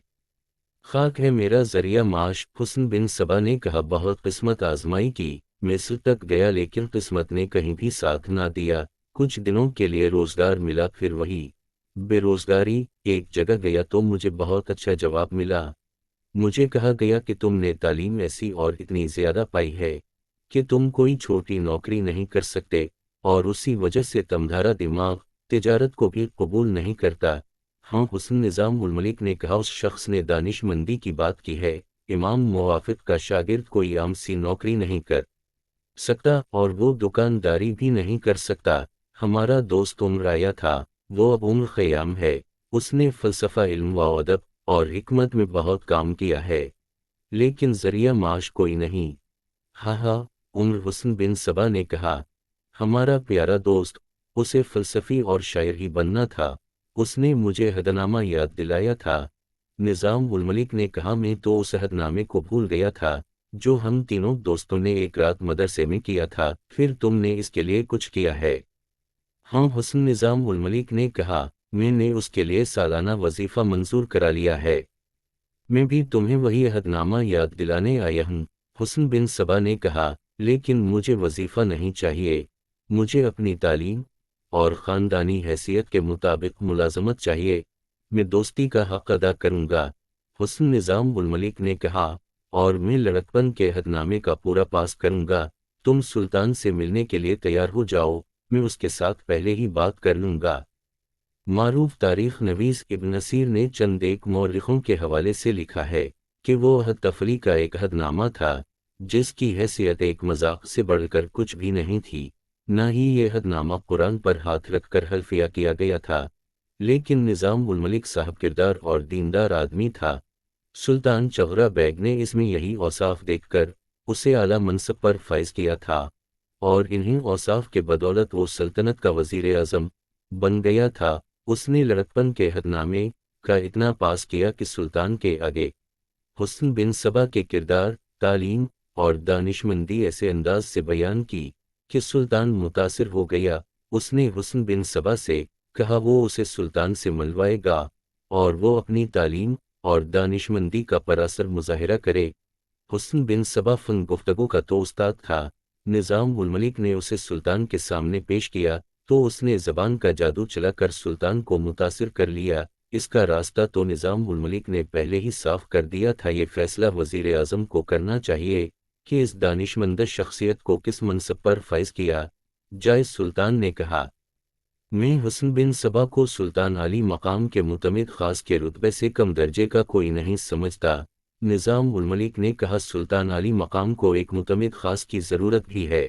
خاک ہے میرا ذریعہ معاش۔ حسن بن صبا نے کہا، بہت قسمت آزمائی کی، مصر تک گیا لیکن قسمت نے کہیں بھی ساتھ نہ دیا۔ کچھ دنوں کے لیے روزگار ملا، پھر وہی بے روزگاری۔ ایک جگہ گیا تو مجھے بہت اچھا جواب ملا۔ مجھے کہا گیا کہ تم نے تعلیم ایسی اور اتنی زیادہ پائی ہے کہ تم کوئی چھوٹی نوکری نہیں کر سکتے، اور اسی وجہ سے تمہارا دماغ تجارت کو بھی قبول نہیں کرتا۔ ہاں، حسن نظام الملک نے کہا، اس شخص نے دانش مندی کی بات کی ہے۔ امام موافق کا شاگرد کوئی عام سی نوکری نہیں کر سکتا اور وہ دکانداری بھی نہیں کر سکتا۔ ہمارا دوست عمر آیا تھا، وہ اب عمر خیام ہے۔ اس نے فلسفہ، علم و ادب اور حکمت میں بہت کام کیا ہے، لیکن ذریعہ معاش کوئی نہیں۔ ہاں ہاں، عمر، حسن بن صبا نے کہا، ہمارا پیارا دوست، اسے فلسفی اور شاعر ہی بننا تھا۔ اس نے مجھے عہد نامہ یاد دلایا تھا۔ نظام الملک نے کہا، میں تو اس عہد نامے کو بھول گیا تھا جو ہم تینوں دوستوں نے ایک رات مدرسے میں کیا تھا۔ پھر تم نے اس کے لیے کچھ کیا ہے؟ ہاں، حسن نظام الملک نے کہا، میں نے اس کے لیے سالانہ وظیفہ منظور کرا لیا ہے۔ میں بھی تمہیں وہی عہد نامہ یاد دلانے آیا ہوں۔ حسن بن صبا نے کہا، لیکن مجھے وظیفہ نہیں چاہیے، مجھے اپنی تعلیم اور خاندانی حیثیت کے مطابق ملازمت چاہیے۔ میں دوستی کا حق ادا کروں گا۔ حسن نظام الملک نے کہا، اور میں لڑکپن کے عہد نامے کا پورا پاس کروں گا۔ تم سلطان سے ملنے کے لیے تیار ہو جاؤ، میں اس کے ساتھ پہلے ہی بات کر لوں گا۔ معروف تاریخ نویس ابن نصیر نے چند ایک مورخوں کے حوالے سے لکھا ہے کہ وہ عہد تفریح کا ایک عہد نامہ تھا جس کی حیثیت ایک مذاق سے بڑھ کر کچھ بھی نہیں تھی۔ نہ ہی یہ عہد نامہ قرآن پر ہاتھ رکھ کر حلفیہ کیا گیا تھا، لیکن نظام الملک صاحب کردار اور دیندار آدمی تھا۔ سلطان چغرہ بیگ نے اس میں یہی اوصاف دیکھ کر اسے اعلیٰ منصب پر فائز کیا تھا، اور انہی اوصاف کے بدولت وہ سلطنت کا وزیر اعظم بن گیا تھا۔ اس نے لڑکپن کے عہد نامے کا اتنا پاس کیا کہ سلطان کے آگے حسن بن صبا کے کردار، تعلیم اور دانشمندی ایسے انداز سے بیان کی کہ سلطان متاثر ہو گیا۔ اس نے حسن بن صبا سے کہا وہ اسے سلطان سے ملوائے گا اور وہ اپنی تعلیم اور دانشمندی کا پراثر مظاہرہ کرے۔ حسن بن صبا فن گفتگو کا تو استاد تھا۔ نظام الملک نے اسے سلطان کے سامنے پیش کیا تو اس نے زبان کا جادو چلا کر سلطان کو متاثر کر لیا۔ اس کا راستہ تو نظام الملک نے پہلے ہی صاف کر دیا تھا۔ یہ فیصلہ وزیر اعظم کو کرنا چاہیے کہ اس دانشمند شخصیت کو کس منصب پر فائز کیا جائے۔ سلطان نے کہا، میں حسن بن صبا کو سلطان عالی مقام کے متمد خاص کے رتبے سے کم درجے کا کوئی نہیں سمجھتا۔ نظام الملک نے کہا، سلطان عالی مقام کو ایک متمد خاص کی ضرورت بھی ہے،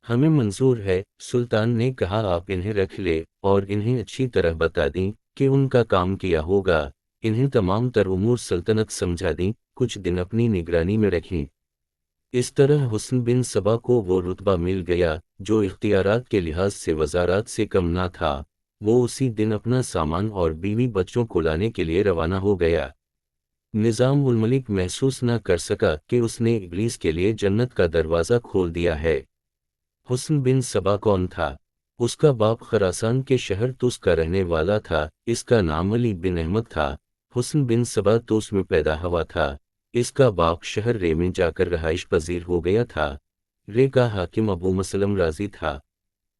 ہمیں منظور ہے۔ سلطان نے کہا، آپ انہیں رکھ لے اور انہیں اچھی طرح بتا دیں کہ ان کا کام کیا ہوگا۔ انہیں تمام تر امور سلطنت سمجھا دیں، کچھ دن اپنی نگرانی میں رکھیں۔ اس طرح حسن بن صبا کو وہ رتبہ مل گیا جو اختیارات کے لحاظ سے وزارات سے کم نہ تھا۔ وہ اسی دن اپنا سامان اور بیوی بچوں کو لانے کے لیے روانہ ہو گیا۔ نظام الملک محسوس نہ کر سکا کہ اس نے ابلیس کے لیے جنت کا دروازہ کھول دیا ہے۔ حسن بن صبا کون تھا؟ اس کا باپ خراسان کے شہر طوس کا رہنے والا تھا۔ اس کا نام علی بن احمد تھا۔ حسن بن صبا طوس میں پیدا ہوا تھا۔ اس کا باپ شہر رے میں جا کر رہائش پذیر ہو گیا تھا۔ رے کا حاکم ابو مسلم رازی تھا۔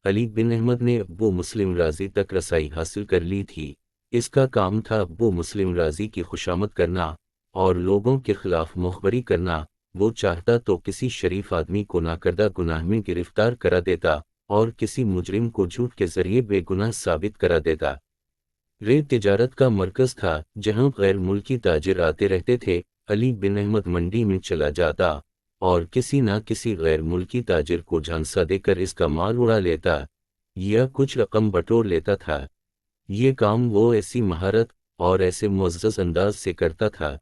علی بن احمد نے ابو مسلم رازی تک رسائی حاصل کر لی تھی۔ اس کا کام تھا ابو مسلم رازی کی خوشامد کرنا اور لوگوں کے خلاف مخبری کرنا۔ وہ چاہتا تو کسی شریف آدمی کو ناکردہ گناہ میں گرفتار کرا دیتا اور کسی مجرم کو جھوٹ کے ذریعے بے گناہ ثابت کرا دیتا۔ رے تجارت کا مرکز تھا جہاں غیر ملکی تاجر آتے رہتے تھے۔ علی بن احمد منڈی میں چلا جاتا اور کسی نہ کسی غیر ملکی تاجر کو جھانسا دے کر اس کا مال اڑا لیتا یا کچھ رقم بٹور لیتا تھا۔ یہ کام وہ ایسی مہارت اور ایسے معزز انداز سے کرتا تھا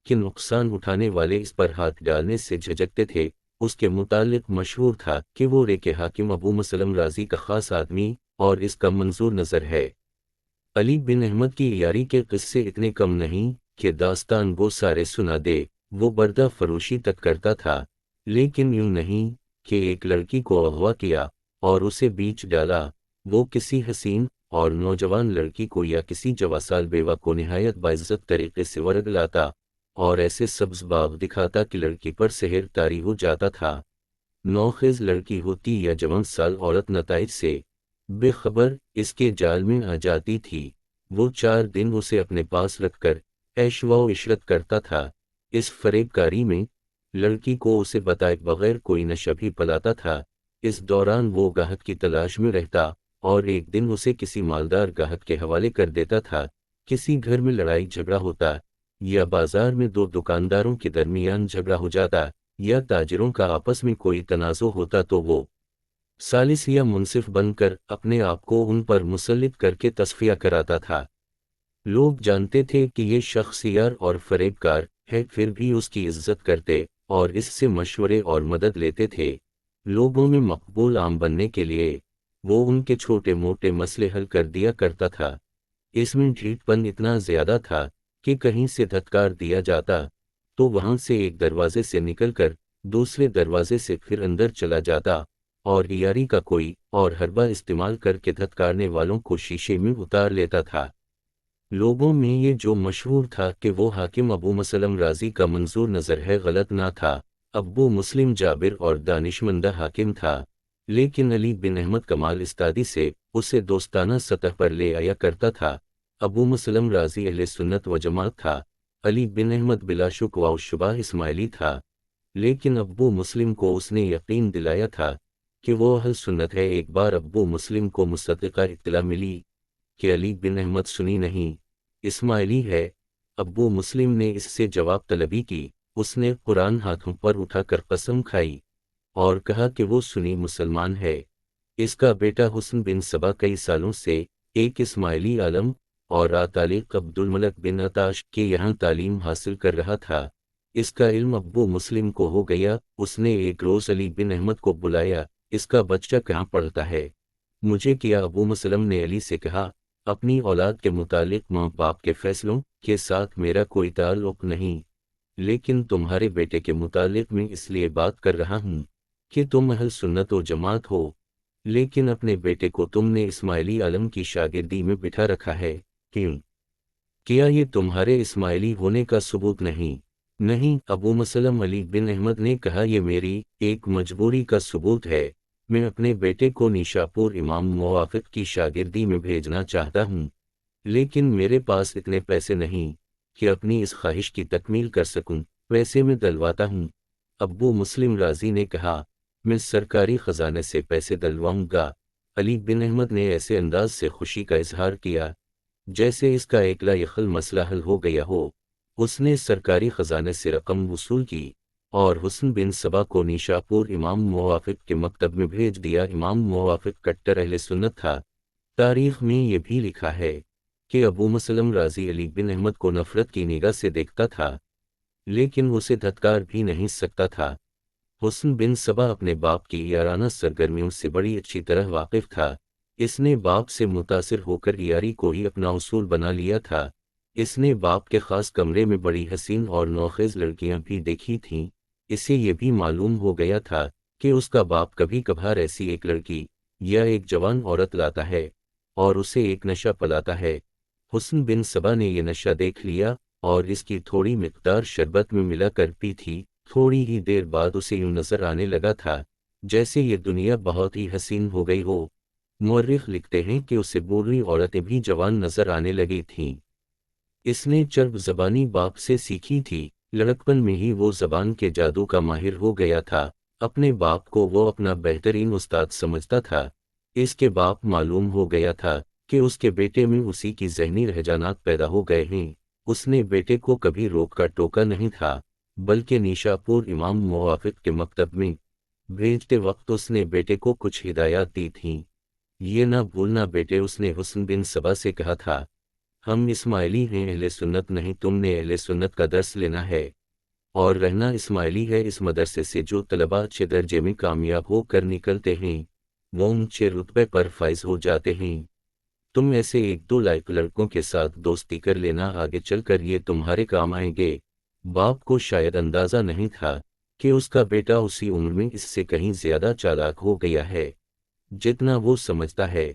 کہ نقصان اٹھانے والے اس پر ہاتھ ڈالنے سے جھجکتے تھے۔ اس کے متعلق مشہور تھا کہ وہ رے کے حاکم ابو مسلم رازی کا خاص آدمی اور اس کا منظور نظر ہے۔ علی بن احمد کی عیاری کے قصے اتنے کم نہیں کہ داستان وہ سارے سنا دے۔ وہ بردہ فروشی تک کرتا تھا، لیکن یوں نہیں کہ ایک لڑکی کو اغوا کیا اور اسے بیچ ڈالا۔ وہ کسی حسین اور نوجوان لڑکی کو یا کسی جواسال بیوہ کو نہایت باعزت طریقے سے ورگ لاتا اور ایسے سبز باغ دکھاتا کہ لڑکی پر سحر طاری ہو جاتا تھا۔ نوخیز لڑکی ہوتی یا جوان سال عورت نتائج سے بے خبر اس کے جال میں آ جاتی تھی۔ وہ 4 دن اسے اپنے پاس رکھ کر عیش و عشرت کرتا تھا۔ اس فریب کاری میں لڑکی کو اسے بتائے بغیر کوئی نشہ بھی پلاتا تھا۔ اس دوران وہ گاہک کی تلاش میں رہتا اور ایک دن اسے کسی مالدار گاہک کے حوالے کر دیتا تھا۔ کسی گھر میں لڑائی جھگڑا ہوتا یا بازار میں 2 دکانداروں کے درمیان جھگڑا ہو جاتا یا تاجروں کا آپس میں کوئی تنازع ہوتا تو وہ ثالث یا منصف بن کر اپنے آپ کو ان پر مسلط کر کے تصفیہ کراتا تھا۔ لوگ جانتے تھے کہ یہ شخص یار اور فریب کار ہے، پھر بھی اس کی عزت کرتے اور اس سے مشورے اور مدد لیتے تھے۔ لوگوں میں مقبول عام بننے کے لیے وہ ان کے چھوٹے موٹے مسئلے حل کر دیا کرتا تھا۔ اس میں ڈھیٹ پن اتنا زیادہ تھا کہ کہیں سے دھتکار دیا جاتا تو وہاں سے ایک دروازے سے نکل کر دوسرے دروازے سے پھر اندر چلا جاتا اور عیاری کا کوئی اور حربہ استعمال کر کے دھتکارنے والوں کو شیشے میں اتار لیتا تھا۔ لوگوں میں یہ جو مشہور تھا کہ وہ حاکم ابو مسلم رازی کا منظور نظر ہے غلط نہ تھا۔ ابو مسلم جابر اور دانشمندہ حاکم تھا، لیکن علی بن احمد کمال استادی سے اسے دوستانہ سطح پر لے آیا کرتا تھا۔ ابو مسلم رازی اہل سنت و جماعت تھا، علی بن احمد بلا شک و شبہ اسماعیلی تھا، لیکن ابو مسلم کو اس نے یقین دلایا تھا کہ وہ اہل سنت ہے۔ ایک بار ابو مسلم کو مصدقہ اطلاع ملی کہ علی بن احمد سنی نہیں اسماعیلی ہے۔ ابو مسلم نے اس سے جواب طلبی کی۔ اس نے قرآن ہاتھوں پر اٹھا کر قسم کھائی اور کہا کہ وہ سنی مسلمان ہے۔ اس کا بیٹا حسن بن صبا کئی سالوں سے ایک اسماعیلی عالم اور آتالق عبد الملک بن عطاش کے یہاں تعلیم حاصل کر رہا تھا۔ اس کا علم ابو مسلم کو ہو گیا۔ اس نے ایک روز علی بن احمد کو بلایا، اس کا بچہ کہاں پڑھتا ہے؟ مجھے کیا؟ ابو مسلم نے علی سے کہا، اپنی اولاد کے متعلق ماں باپ کے فیصلوں کے ساتھ میرا کوئی تعلق نہیں، لیکن تمہارے بیٹے کے متعلق میں اس لیے بات کر رہا ہوں کہ تم اہل سنت و جماعت ہو، لیکن اپنے بیٹے کو تم نے اسماعیلی عالم کی شاگردی میں بٹھا رکھا ہے۔ کیوں؟ کیا یہ تمہارے اسماعیلی ہونے کا ثبوت نہیں؟ نہیں، ابو مسلم علی بن احمد نے کہا، یہ میری ایک مجبوری کا ثبوت ہے۔ میں اپنے بیٹے کو نیشاپور امام موافق کی شاگردی میں بھیجنا چاہتا ہوں، لیکن میرے پاس اتنے پیسے نہیں کہ اپنی اس خواہش کی تکمیل کر سکوں۔ پیسے میں دلواتا ہوں۔ ابو مسلم رازی نے کہا، میں سرکاری خزانے سے پیسے دلواؤں گا۔ علی بن احمد نے ایسے انداز سے خوشی کا اظہار کیا جیسے اس کا ایکلا یخل مسئلہ حل ہو گیا ہو۔ اس نے سرکاری خزانے سے رقم وصول کی اور حسن بن صبا کو نیشاپور امام موافق کے مکتب میں بھیج دیا۔ امام موافق کٹر اہل سنت تھا۔ تاریخ میں یہ بھی لکھا ہے کہ ابو مسلم رازی علی بن احمد کو نفرت کی نگاہ سے دیکھتا تھا، لیکن اسے دھتکار بھی نہیں سکتا تھا۔ حسن بن صبا اپنے باپ کی یارانہ سرگرمیوں سے بڑی اچھی طرح واقف تھا۔ اس نے باپ سے متاثر ہو کر عیاری کو ہی اپنا اصول بنا لیا تھا۔ اس نے باپ کے خاص کمرے میں بڑی حسین اور نوخیز لڑکیاں بھی دیکھی تھیں۔ اسے یہ بھی معلوم ہو گیا تھا کہ اس کا باپ کبھی کبھار ایسی ایک لڑکی یا ایک جوان عورت لاتا ہے اور اسے ایک نشہ پلاتا ہے۔ حسن بن صبا نے یہ نشہ دیکھ لیا اور اس کی تھوڑی مقدار شربت میں ملا کر پی تھی۔ تھوڑی ہی دیر بعد اسے یوں نظر آنے لگا تھا جیسے یہ دنیا بہت ہی حسین ہو گئی ہو۔ مورخ لکھتے ہیں کہ اسے بوڑھی عورتیں بھی جوان نظر آنے لگی تھیں۔ اس نے چرب زبانی باپ سے سیکھی تھی۔ لڑکپن میں ہی وہ زبان کے جادو کا ماہر ہو گیا تھا۔ اپنے باپ کو وہ اپنا بہترین استاد سمجھتا تھا۔ اس کے باپ معلوم ہو گیا تھا کہ اس کے بیٹے میں اسی کی ذہنی رجحانات پیدا ہو گئے ہیں۔ اس نے بیٹے کو کبھی روکا ٹوکا نہیں تھا، بلکہ نیشاپور امام موافق کے مکتب میں بھیجتے وقت اس نے بیٹے کو کچھ ہدایات دی تھیں۔ یہ نہ بھولنا بیٹے، اس نے حسن بن سبا سے کہا تھا، ہم اسماعیلی ہیں، اہل سنت نہیں، تم نے اہل سنت کا درس لینا ہے اور رہنا اسماعیلی ہے۔ اس مدرسے سے جو طلباء اچھے درجے میں کامیاب ہو کر نکلتے ہیں وہ اونچے رتبے پر فائز ہو جاتے ہیں۔ تم ایسے ایک دو لائق لڑکوں کے ساتھ دوستی کر لینا، آگے چل کر یہ تمہارے کام آئیں گے۔ باپ کو شاید اندازہ نہیں تھا کہ اس کا بیٹا اسی عمر میں اس سے کہیں زیادہ چالاک ہو گیا ہے جتنا وہ سمجھتا ہے۔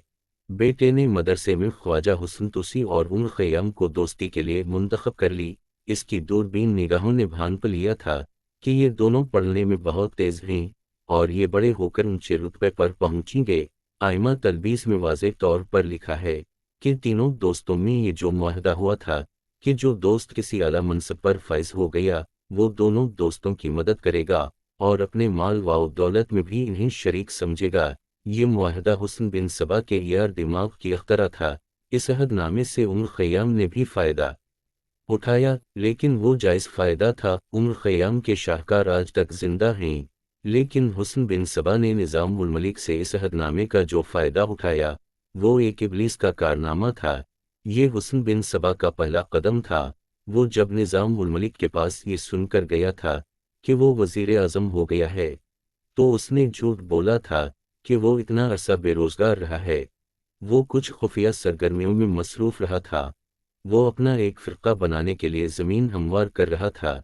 بیٹے نے مدرسے میں خواجہ حسن توسی اور ام خیام کو دوستی کے لیے منتخب کر لی۔ اس کی دوربین نگاہوں نے بھانپ لیا تھا کہ یہ دونوں پڑھنے میں بہت تیز ہیں اور یہ بڑے ہو کر اونچے رتبے پر پہنچیں گے۔ آئمہ تلبیس میں واضح طور پر لکھا ہے کہ تینوں دوستوں میں یہ جو معاہدہ ہوا تھا کہ جو دوست کسی اعلیٰ منصب پر فائز ہو گیا وہ دونوں دوستوں کی مدد کرے گا اور اپنے مال و دولت میں بھی انہیں شریک سمجھے گا۔ یہ معاہدہ حسن بن سبا کے یار دماغ کی اختراع تھا۔ اس عہد نامے سے ام خیام نے بھی فائدہ اٹھایا، لیکن وہ جائز فائدہ تھا۔ ام خیام کے شاہکار آج تک زندہ ہیں، لیکن حسن بن سبا نے نظام الملک سے اس عہد نامے کا جو فائدہ اٹھایا وہ ایک ابلیس کا کارنامہ تھا۔ یہ حسن بن سبا کا پہلا قدم تھا۔ وہ جب نظام الملک کے پاس یہ سن کر گیا تھا کہ وہ وزیر اعظم ہو گیا ہے تو اس نے جھوٹ بولا تھا کہ وہ اتنا عرصہ بے روزگار رہا ہے۔ وہ کچھ خفیہ سرگرمیوں میں مصروف رہا تھا۔ وہ اپنا ایک فرقہ بنانے کے لیے زمین ہموار کر رہا تھا۔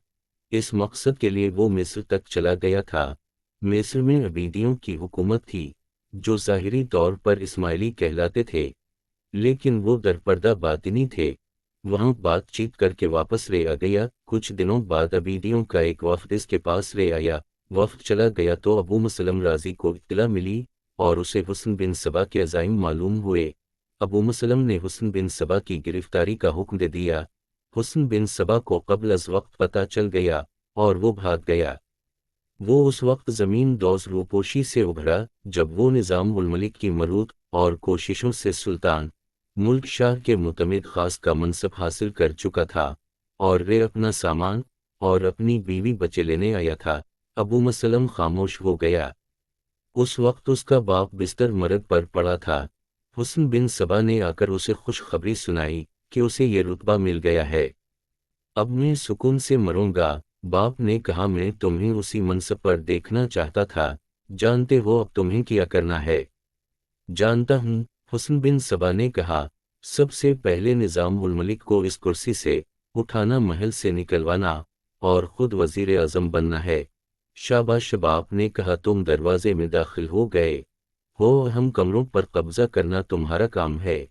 اس مقصد کے لیے وہ مصر تک چلا گیا تھا۔ مصر میں عبیدیوں کی حکومت تھی جو ظاہری طور پر اسماعیلی کہلاتے تھے، لیکن وہ درپردہ باطنی تھے۔ وہاں بات چیت کر کے واپس رہ گیا۔ کچھ دنوں بعد عبیدیوں کا ایک وفد اس کے پاس رہ آیا۔ وفد چلا گیا تو ابو مسلم رازی کو اطلاع ملی اور اسے حسن بن سبا کے عزائم معلوم ہوئے۔ ابو مسلم نے حسن بن سبا کی گرفتاری کا حکم دے دیا۔ حسن بن سبا کو قبل از وقت پتہ چل گیا اور وہ بھاگ گیا۔ وہ اس وقت زمین دوز روپوشی سے ابھرا جب وہ نظام الملک کی مروت اور کوششوں سے سلطان ملک شاہ کے معتمد خاص کا منصب حاصل کر چکا تھا اور وہ اپنا سامان اور اپنی بیوی بچے لینے آیا تھا۔ ابو مسلم خاموش ہو گیا۔ اس وقت اس کا باپ بستر مرگ پر پڑا تھا۔ حسن بن سبا نے آ کر اسے خوشخبری سنائی کہ اسے یہ رتبہ مل گیا ہے۔ اب میں سکون سے مروں گا۔ باپ نے کہا، میں تمہیں اسی منصب پر دیکھنا چاہتا تھا۔ جانتے ہو اب تمہیں کیا کرنا ہے؟ جانتا ہوں، حسن بن سبا نے کہا، سب سے پہلے نظام الملک کو اس کرسی سے اٹھانا، محل سے نکلوانا اور خود وزیر اعظم بننا ہے۔ شاباش، باپ نے کہا، تم دروازے میں داخل ہو گئے ہو، اہم کمروں پر قبضہ کرنا تمہارا کام ہے۔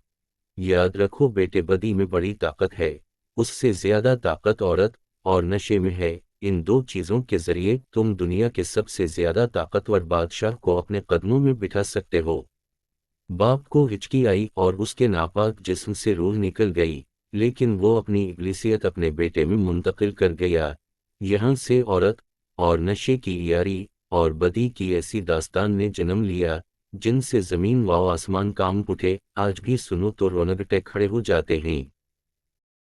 یاد رکھو بیٹے، بدی میں بڑی طاقت ہے، اس سے زیادہ طاقت عورت اور نشے میں ہے۔ ان دو چیزوں کے ذریعے تم دنیا کے سب سے زیادہ طاقتور بادشاہ کو اپنے قدموں میں بٹھا سکتے ہو۔ باپ کو ہچکی آئی اور اس کے ناپاک جسم سے روح نکل گئی، لیکن وہ اپنی ابلیسیت اپنے بیٹے میں منتقل کر گیا۔ یہاں سے عورت اور نشے کی یاری اور بدی کی ایسی داستان نے جنم لیا جن سے زمین و آسمان کانپ اٹھے۔ آج بھی سنو تو رونگٹے کھڑے ہو جاتے ہیں۔